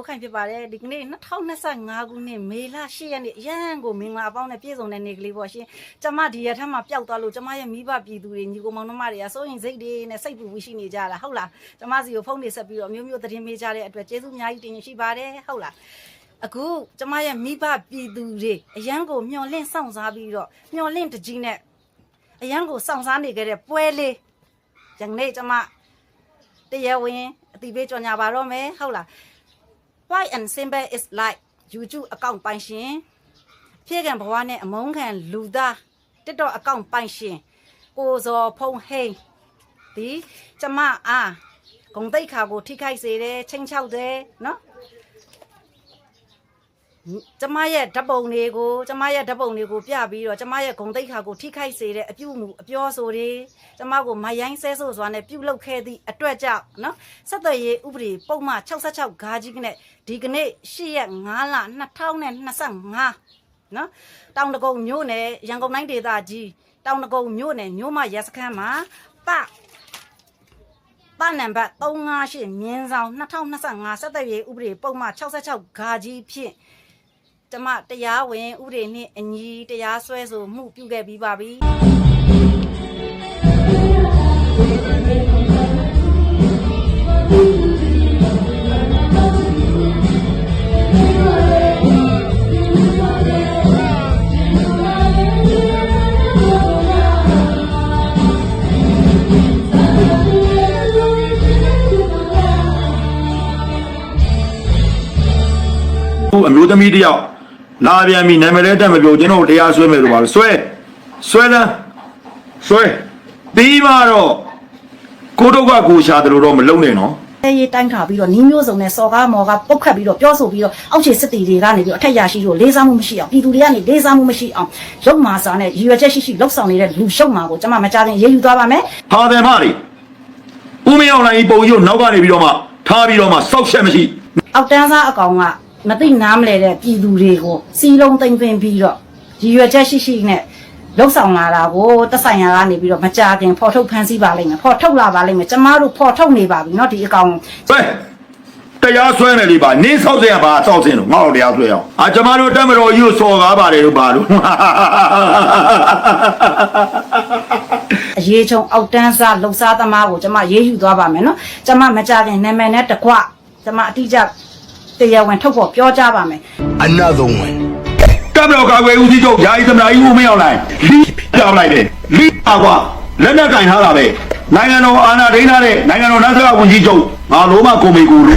ခိုင်ဖြစ်ပါတယ်ဒီကနေ့2025ခုနှစ်မေလ10ရက်နေ့အရန်ကိုမင်္ဂလာပေါင်းနဲ့ပြည့်စုံတဲ့နေ့ကလေးပေါ့ရှင်ကျမဒီရက်ထက်မှပျောက်သွားလို့ကျမရဲ့မိဘပြည်သူတွေညီကိုမောင်နှမတွေကစိုးရင်စိတ်တွေနဲ့စိတ်ပူပူရှိနေကြတာဟုတ်လားကျမစီကိုဖုန်းနေဆက်ပြီးတော့မျိုးမျိုးသတင်းမေးကြတဲ့အတွက်ကျေးဇူးအများကြီးတင်ရှိပါတယ်ဟုတ်လားအခုကျမရဲ့မိဘပြည်သူတွေအရန်ကိုမျော်လင့်စောင့်စားပြီးတော့မျော်လင့်တကြီးနဲ့အရန်ကိုစောင့်စားနေကြတဲ့ပွဲလေးဒီနေ့ကျမတရားဝင်အတိပေးကြော်ညာပါတော့မယ်ဟုတ်လား Why and simple is like YouTube account ပိုင်ရှင်ဖြည့်ကံဘဝနဲ့အမုန်းခံလူသားတစ်တော့ account ပိုင်ရှင်ကိုဇော်ဖုံဟိန်းဒီကျမအားဂုံတိတ်ခါကိုထိခိုက်စေတယ်ချင်းချောက်တယ်နော်ကျမရဲ့ဓပုံတွေကိုပြပြီးတော့ကျမရဲ့ဂုံတိတ်ခါကိုထိခိုက်စေတဲ့အပြုမှုအပြောဆိုတွေကျမကိုမရိုင်းဆဲဆိုစွာနဲ့ပြုလုပ်ခဲ့သည့်အတွက်ကြောင့်နော်ဆက်သွယ်ရေးဥပဒေပုံမှန်66ဂါကြီးနဲ့ဒီကနေ့10ရက်5လ2025နော်တောင်တကုံမြို့နယ်ရန်ကုန်တိုင်းဒေသကြီးတောင်တကုံမြို့နယ်မြို့မရဲစခန်းမှာပါနံပါတ်358မြင်းဆောင်2025ဆက်သွယ်ရေးဥပဒေပုံမှန်66ဂါကြီးဖြင့်ကျမတရားဝင်ဥပဒေနှင့်အညီတရားစွဲဆိုမှုပြုခဲ့ပြီးပါပြီအမျိုးသမီးတယောက်လာပြန်ပြီနာမည်လည်းတက်မပြောကျွန်တော်တရားဆွဲမယ်လို့ပါလို့ဆွဲပြီးမှတော့ကိုတော့ကကိုရှာတယ်လို့တော့မလုံနဲ့နော်ရေးတိုင်းခါပြီးတော့နီးမျိုးစုံနဲ့စော်ကားမော်ကပုတ်ခတ်ပြီးတော့ပြောဆိုပြီးတော့အောက်ခြေစစ်တီတွေကနေပြီးတော့အထက်ရရှိလို့လေးစားမှုမရှိအောင်ပြည်သူတွေကနေလေးစားမှုမရှိအောင်ရုပ်မာစာနဲ့ရည်ရွယ်ချက်ရှိလှုပ်ဆောင်နေတဲ့လူရှုံမာကိုကျွန်မမကြခင်ရေးယူသွားပါမယ်ဟာတယ်မတွေဦးမင်းအောင်လိုင်းပုံကြီးကိုနောက်ကနေပြီးတော့မှထားပြီးတော့မှစောက်ချက်မရှိအောက်တန်းစားအကောင်ကမသိနားမလဲတဲ့ပြည်သူတွေကိုစီလုံးသိမ့်သိမ့်ပြီးတော့ရည်ရွယ်ချက်ရှိနဲ့လှုပ်ဆောင်လာတာကိုတက်ဆိုင်ရာကနေပြီးတော့မကြခင်ဖော်ထုတ်ဖမ်းဆီးပါလိမ့်မယ်ဖော်ထုတ်လာပါလိမ့်မယ်ကျမတို့ဖော်ထုတ်နေပါပြီเนาะဒီအကောင်တရားဆွဲမယ်လေပါနင်းဆောက်စရာပါစောက်စင်းလို့ငါ့ကိုတရားဆွဲအောင်ကျမတို့တက်မတော်ကြီးကိုစော်ကားပါတယ်လို့ပါလို့အရေးချုံအောက်တန်းစားလှုပ်ရှားသမားကိုကျမရေးယူသွားပါမယ်เนาะကျမမကြခင်နာမည်နဲ့တကွကျမအတိအကျတရားဝင်ထုတ်ဖို့ပြောကြပါမယ် Another one တပ်မတော်ကာကွယ်ဦးစီးချုပ်ယာယီသမ္မတကြီးဦးမင်းအောင်လှိုင်လီးပြလိုက်တယ်လီးပါကွာလက်နက်ကင်ထားတာပဲနိုင်ငံတော်အာဏာထိန်းထားတဲ့နိုင်ငံတော်နတ်စကဝန်ကြီးချုပ်ငါလုံးမကိုမေကိုလူ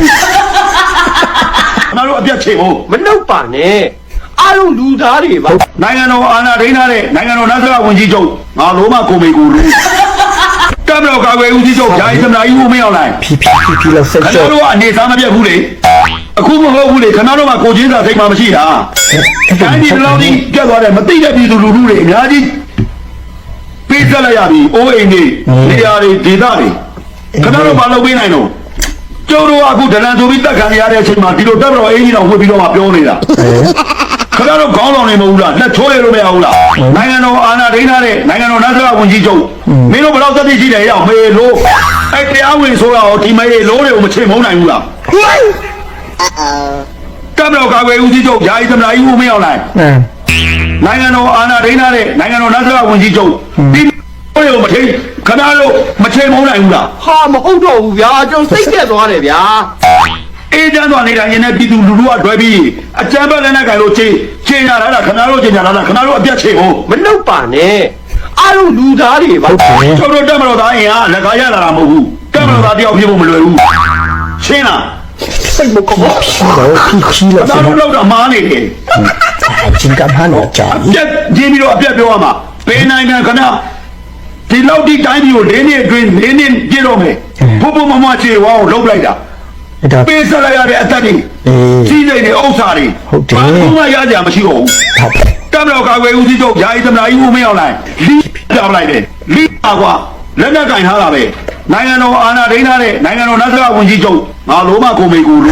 ငါတို့အပြတ်ချေဖို့မနှုတ်ပါနဲ့အားလုံးလူသားတွေပါနိုင်ငံတော်အာဏာထိန်းထားတဲ့နိုင်ငံတော်နတ်စကဝန်ကြီးချုပ်ငါလုံးမကိုမေကိုလူတပ်မတော်ကာကွယ်ဦးစီးချုပ်ယာယီသမ္မတကြီးဦးမင်းအောင်လှိုင်ဖြည်းလောက်ဆက်ဆက်ခင်ဗျားတို့ကအနေစားမပြတ်ဘူးလေအခုမဟုတ်ဘူးလေခင်ဗျားတို့ကကိုချင်းစာစိတ်မှမရှိတာတိုင်းပြည်လုံးကြီးပြတ်သွားတယ်မသိတဲ့ပြည်သူလူထုတွေအများကြီးပေးဆက်လိုက်ရပြီအိုးအိမ်တွေနေရာတွေဒေသတွေခင်ဗျားတို့မလုပ်ပေးနိုင်တော့ကျိုးတို့အခုဒလန်ဆိုပြီးတက်ခံရတဲ့အချိန်မှာဒီလိုတက်တော်အင်းကြီးတော်ဝှက်ပြီးတော့မှပြောနေတာခင်ဗျားတို့ခေါင်းဆောင်နေမဟုတ်လားလက်ချိုးရလို့မရဘူးလားနိုင်ငံတော်အာဏာထိန်းထားတဲ့နိုင်ငံတော်နတ်စကဝန်ကြီးချုပ်မင်းတို့ဘယ်တော့သက်သေရှိတယ်ရောက်မေလို့အဲ့တရားဝင်ဆိုတော့ဒီမေလို့တွေကိုမချေမုန်းနိုင်ဘူးလားတပ်မတော်ကာကွယ်ဦးစီးချုပ်ယာယီသမ္မတကြီးဦးမင်းအောင်လှိုင်နိုင်ငံတော်အာဏာထိန်းထားတဲ့နိုင်ငံတော်နတ်စကဝန်ကြီးချုပ်ဒီတွေကိုမထိန်းခဏလို့မချေမုန်းနိုင်ဘူးလားဟာမဟုတ်တော့ဘူးဗျာကျွန်တော်စိတ်ပြက်သွားတယ်ဗျာအေးချမ်းသွားနေတာရင်နဲ့ပြည်သူလူထုကတွဲပြီးအကြမ်းဖက်လက်နက်ကိုင်လို့ချေညာလာတာခင်ဗျားတို့ချေညာလာတာခင်ဗျားတို့အပြတ်ချေဖို့မနှုတ်ပါနဲ့အားလုံးလူသားတွေပါကျုပ်တို့တက်မတော်သားအင်ကလက်ကားရလာတာမဟုတ်ဘူးတက်မတော်သားတယောက်ဖြစ်ဖို့မလွယ်ဘူးရှင်းလားစိတ်မကောင်းဖြီးလောက်ဒါတော့တော့မားနေတယ်ကျင်ကပ်ဟန်တော့ကြာပြက်ကြည့်ပြီးတော့အပြက်ပြောရမှာဘယ်နိုင်ငံခဏဒီလောက်ဒီတိုင်းပြည်ကို၄နှစ်အတွင်း၄နှစ်ပြည့်တော့မယ်ဘုဘမမချေဝါကိုလှုပ်လိုက်တာပေးဆက်လိုက်ရတဲ့အသက်တွေကြီးစိတ်တွေဥစ္စာတွေဟုတ်တယ်ဘာမှရကြမရှိတော့ဘူးတပ်မတော်ကာကွယ်ဦးစီးချုပ်ယာယီသမ္မတကြီးဦးမင်းအောင်လှိုင်လီးပြလိုက်တယ်လီးပါကွာလက်နက်ကင်ထားတာပဲနိုင်ငံတော်အာဏာထိန်းထားတဲ့နိုင်ငံတော်နတ်စကဝန်ကြီးချုပ်ငါလုံးမကိုမေကိုလူ